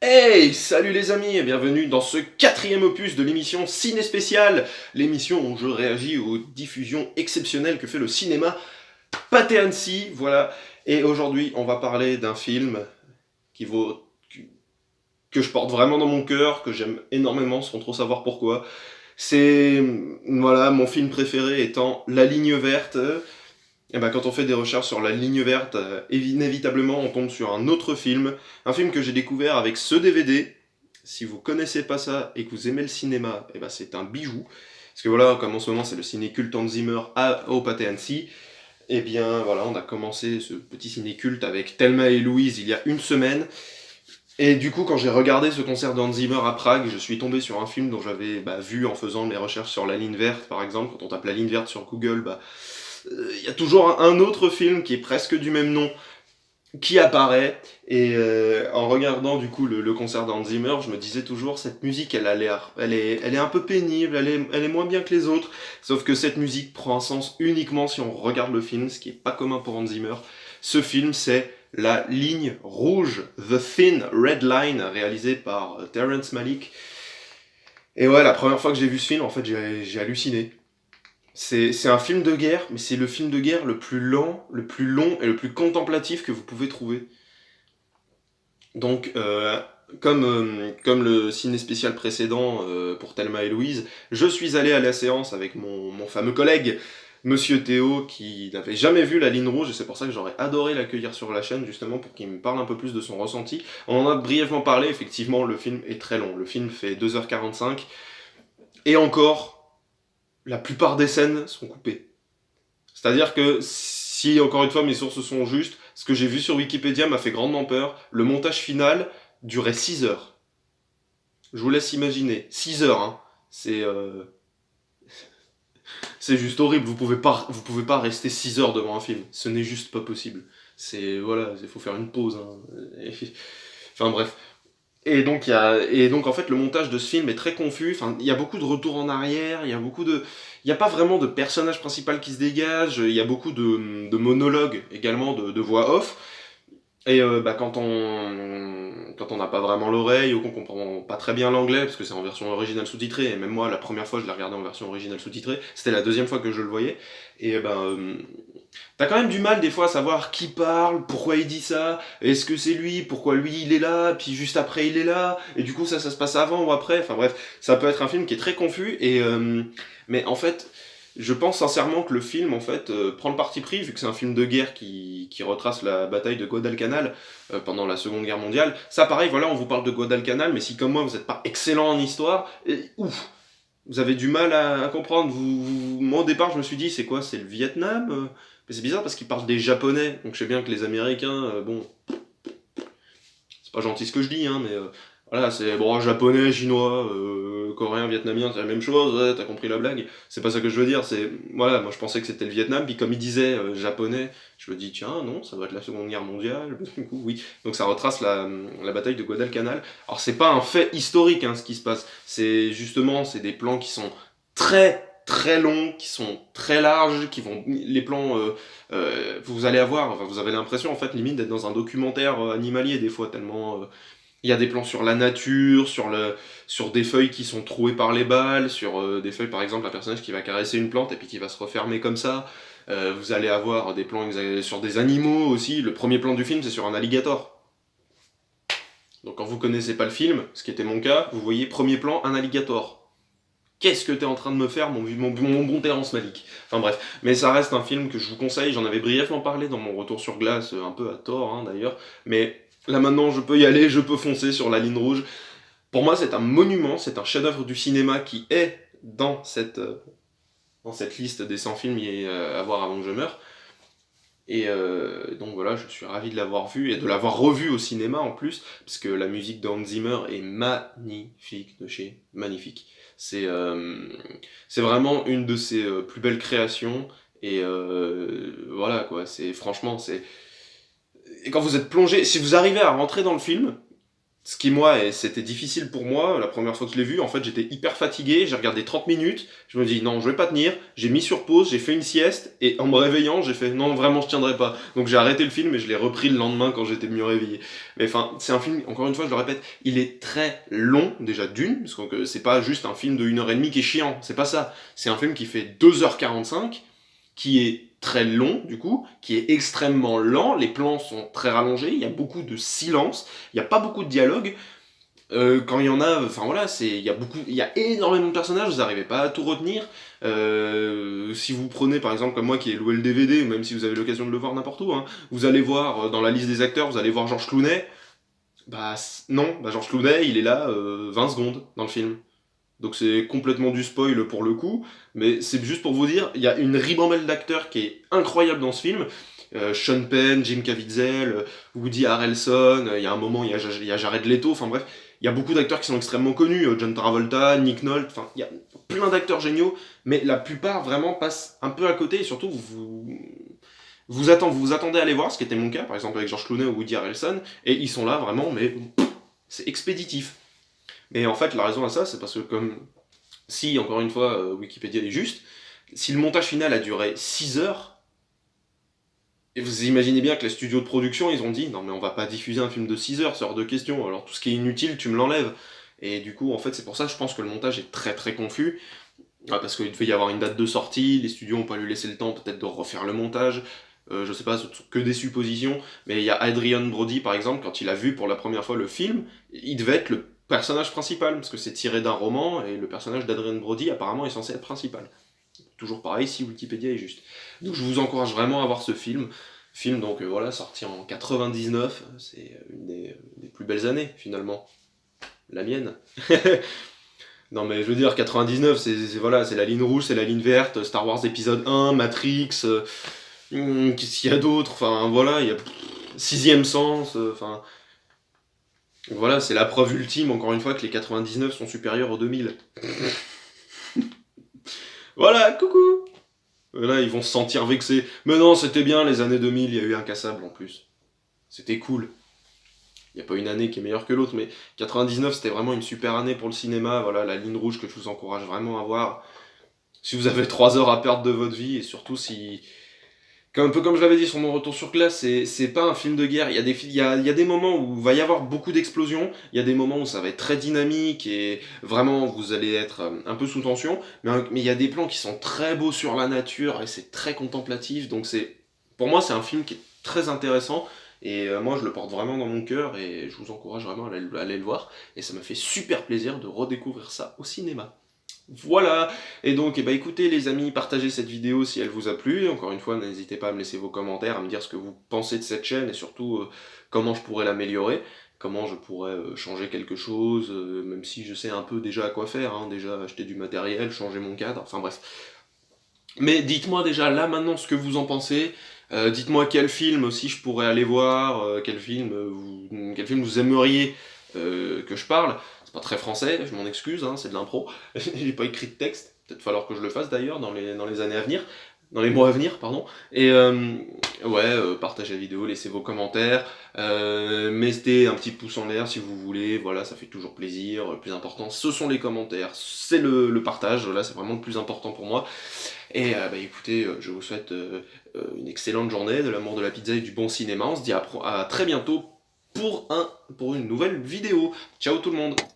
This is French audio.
Hey, salut les amis et bienvenue dans ce quatrième opus de l'émission Ciné Spécial, l'émission où je réagis aux diffusions exceptionnelles que fait le cinéma Pâté Annecy, voilà. Et aujourd'hui, on va parler d'un film qui vaut que je porte vraiment dans mon cœur, que j'aime énormément sans trop savoir pourquoi. C'est voilà, mon film préféré étant La Ligne Verte. Et ben, quand on fait des recherches sur La Ligne Verte, inévitablement on tombe sur un film que j'ai découvert avec ce DVD. Si vous connaissez pas ça et que vous aimez le cinéma, et ben c'est un bijou. Parce que voilà, comme en ce moment c'est le ciné culte Hans Zimmer au Pâté Annecy, et bien voilà, on a commencé ce petit ciné culte avec Thelma et Louise il y a une semaine. Et du coup, quand j'ai regardé ce concert de Hans Zimmer à Prague, je suis tombé sur un film dont j'avais vu en faisant mes recherches sur La Ligne Verte, par exemple. Quand on tape La Ligne Verte sur Google, il y a toujours un autre film qui est presque du même nom qui apparaît. Et en regardant du coup le concert d'Hans Zimmer, je me disais toujours, cette musique, elle a l'air, elle est un peu pénible, elle est moins bien que les autres. Sauf que cette musique prend un sens uniquement si on regarde le film, ce qui est pas commun pour Hans Zimmer. Ce film, c'est La Ligne Rouge, The Thin Red Line, réalisé par Terrence Malick. Et ouais, la première fois que j'ai vu ce film, en fait, j'ai halluciné. C'est un film de guerre, mais c'est le film de guerre le plus lent, le plus long et le plus contemplatif que vous pouvez trouver. Donc, comme le ciné spécial précédent pour Thelma et Louise, je suis allé à la séance avec mon fameux collègue, Monsieur Théo, qui n'avait jamais vu La Ligne Rouge, et c'est pour ça que j'aurais adoré l'accueillir sur la chaîne, justement, pour qu'il me parle un peu plus de son ressenti. On en a brièvement parlé, effectivement, le film est très long. Le film fait 2h45, et encore, la plupart des scènes sont coupées. C'est-à-dire que si, encore une fois, mes sources sont justes, ce que j'ai vu sur Wikipédia m'a fait grandement peur. Le montage final durait 6 heures. Je vous laisse imaginer. 6 heures, hein. C'est juste horrible. Vous pouvez pas rester 6 heures devant un film. Ce n'est juste pas possible. Voilà, il faut faire une pause, hein. Enfin bref. Et donc en fait le montage de ce film est très confus. Enfin, il y a beaucoup de retours en arrière, il y a pas vraiment de personnage principal qui se dégage. Il y a beaucoup de monologues également, de voix off. Et quand on n'a pas vraiment l'oreille ou qu'on comprend pas très bien l'anglais, parce que c'est en version originale sous-titrée, et même moi la première fois je l'ai regardé en version originale sous-titrée, c'était la deuxième fois que je le voyais, et t'as quand même du mal des fois à savoir qui parle, pourquoi il dit ça, est-ce que c'est lui, pourquoi lui il est là, puis juste après il est là, et du coup ça se passe avant ou après, enfin bref, ça peut être un film qui est très confus, mais en fait, je pense sincèrement que le film en fait prend le parti pris, vu que c'est un film de guerre qui retrace la bataille de Guadalcanal pendant la Seconde Guerre mondiale. Ça pareil, voilà, on vous parle de Guadalcanal, mais si comme moi vous n'êtes pas excellent en histoire, ouf, vous avez du mal à comprendre. Moi au départ je me suis dit c'est quoi, c'est le Vietnam mais c'est bizarre parce qu'ils parlent des Japonais, donc je sais bien que les Américains, bon, c'est pas gentil ce que je dis, hein, mais voilà, c'est bon, japonais, chinois, coréen, vietnamien, c'est la même chose, ouais, t'as compris la blague. C'est pas ça que je veux dire, voilà, moi je pensais que c'était le Vietnam, puis comme il disait japonais, je me dis, tiens, non, ça doit être la Seconde Guerre mondiale, du coup, oui. Donc ça retrace la bataille de Guadalcanal. Alors c'est pas un fait historique, hein, ce qui se passe, c'est des plans qui sont très très longs, qui sont très larges, les plans, vous allez avoir, enfin vous avez l'impression en fait limite d'être dans un documentaire animalier des fois, tellement il y a des plans sur la nature, sur des feuilles qui sont trouées par les balles, sur des feuilles par exemple, un personnage qui va caresser une plante et puis qui va se refermer comme ça. Vous allez avoir des plans sur des animaux aussi. Le premier plan du film, c'est sur un alligator. Donc quand vous connaissez pas le film, ce qui était mon cas, vous voyez premier plan, un alligator. Qu'est-ce que t'es en train de me faire, mon bon Terrence Malick. Enfin bref, mais ça reste un film que je vous conseille, j'en avais brièvement parlé dans mon retour sur glace, un peu à tort hein, d'ailleurs, mais là maintenant je peux y aller, je peux foncer sur La Ligne Rouge. Pour moi c'est un monument, c'est un chef-d'œuvre du cinéma qui est dans cette liste des 100 films à voir avant que je meure. Et donc voilà, je suis ravi de l'avoir vu et de l'avoir revu au cinéma en plus, parce que la musique d'Hans Zimmer est magnifique de chez magnifique. C'est vraiment une de ses plus belles créations, et voilà quoi, c'est franchement, c'est. Et quand vous êtes plongé, si vous arrivez à rentrer dans le film, Ce qui, moi, c'était difficile pour moi, la première fois que je l'ai vu, en fait, j'étais hyper fatigué, j'ai regardé 30 minutes, je me dis, non, je vais pas tenir, j'ai mis sur pause, j'ai fait une sieste, et en me réveillant, j'ai fait, non, vraiment, je tiendrai pas. Donc j'ai arrêté le film, et je l'ai repris le lendemain quand j'étais mieux réveillé. Mais enfin, c'est un film, encore une fois, je le répète, il est très long, déjà d'une, parce que c'est pas juste un film de 1h30 qui est chiant, c'est pas ça. C'est un film qui fait 2h45, qui est très long du coup, qui est extrêmement lent, les plans sont très rallongés, il y a beaucoup de silence, il n'y a pas beaucoup de dialogue, quand il y en a, enfin voilà, il y a énormément de personnages, vous n'arrivez pas à tout retenir. Si vous prenez par exemple comme moi qui ai loué le DVD, même si vous avez l'occasion de le voir n'importe où, hein, vous allez voir dans la liste des acteurs, vous allez voir Georges Clooney, non, Georges Clooney il est là 20 secondes dans le film. Donc c'est complètement du spoil pour le coup, mais c'est juste pour vous dire, il y a une ribambelle d'acteurs qui est incroyable dans ce film. Sean Penn, Jim Caviezel, Woody Harrelson, il y a un moment, il y a Jared Leto, enfin bref, il y a beaucoup d'acteurs qui sont extrêmement connus, John Travolta, Nick Nolte, enfin il y a plein d'acteurs géniaux, mais la plupart vraiment passent un peu à côté, et surtout vous attendez à les voir, ce qui était mon cas, par exemple avec George Clooney ou Woody Harrelson, et ils sont là vraiment, mais c'est expéditif. Mais en fait, la raison à ça, c'est parce que comme si, encore une fois, Wikipédia est juste, si le montage final a duré 6 heures, et vous imaginez bien que les studios de production, ils ont dit, non mais on va pas diffuser un film de 6 heures, c'est hors de question, alors tout ce qui est inutile, tu me l'enlèves. Et du coup, en fait, c'est pour ça que je pense que le montage est très très confus, parce qu'il devait y avoir une date de sortie, les studios ont pas lui laissé le temps peut-être de refaire le montage, je sais pas, ce sont que des suppositions, mais il y a Adrian Brody par exemple, quand il a vu pour la première fois le film, il devait être le personnage principal, parce que c'est tiré d'un roman, et le personnage d'Adrian Brody apparemment est censé être principal. Toujours pareil si Wikipédia est juste. Donc je vous encourage vraiment à voir ce film. Film donc voilà, sorti en 99, c'est une des plus belles années finalement. La mienne. Non mais je veux dire, 99, voilà, c'est la ligne rouge, c'est la ligne verte, Star Wars épisode 1, Matrix, qu'est-ce qu'il y a d'autre, enfin voilà, il y a Sixième Sens, enfin... voilà, c'est la preuve ultime, encore une fois, que les 99 sont supérieurs aux 2000. Voilà, coucou. Là, ils vont se sentir vexés. Mais non, c'était bien, les années 2000, il y a eu Incassable en plus. C'était cool. Il n'y a pas une année qui est meilleure que l'autre, mais 99, c'était vraiment une super année pour le cinéma. Voilà, la ligne rouge que je vous encourage vraiment à voir. Si vous avez 3 heures à perdre de votre vie, et surtout si... Un peu comme je l'avais dit sur mon retour sur classe, c'est pas un film de guerre. Il y a des moments où il va y avoir beaucoup d'explosions, il y a des moments où ça va être très dynamique et vraiment vous allez être un peu sous tension, mais il y a des plans qui sont très beaux sur la nature et c'est très contemplatif, donc pour moi c'est un film qui est très intéressant et moi je le porte vraiment dans mon cœur et je vous encourage vraiment à aller le voir et ça me fait super plaisir de redécouvrir ça au cinéma. Voilà, et donc écoutez les amis, partagez cette vidéo si elle vous a plu, encore une fois n'hésitez pas à me laisser vos commentaires, à me dire ce que vous pensez de cette chaîne et surtout comment je pourrais l'améliorer, comment je pourrais changer quelque chose, même si je sais un peu déjà à quoi faire, hein, déjà acheter du matériel, changer mon cadre, enfin bref. Mais dites-moi déjà là maintenant ce que vous en pensez, dites-moi quel film aussi je pourrais aller voir, quel film vous aimeriez que je parle. C'est pas très français, je m'en excuse, hein, c'est de l'impro. J'ai pas écrit de texte, peut-être falloir que je le fasse d'ailleurs dans les années à venir, dans les mois à venir, pardon. Et partagez la vidéo, laissez vos commentaires, mettez un petit pouce en l'air si vous voulez, voilà, ça fait toujours plaisir. Le plus important, ce sont les commentaires, c'est le partage, là c'est vraiment le plus important pour moi. Et écoutez, je vous souhaite une excellente journée, de l'amour de la pizza et du bon cinéma. On se dit à très bientôt pour une nouvelle vidéo. Ciao tout le monde!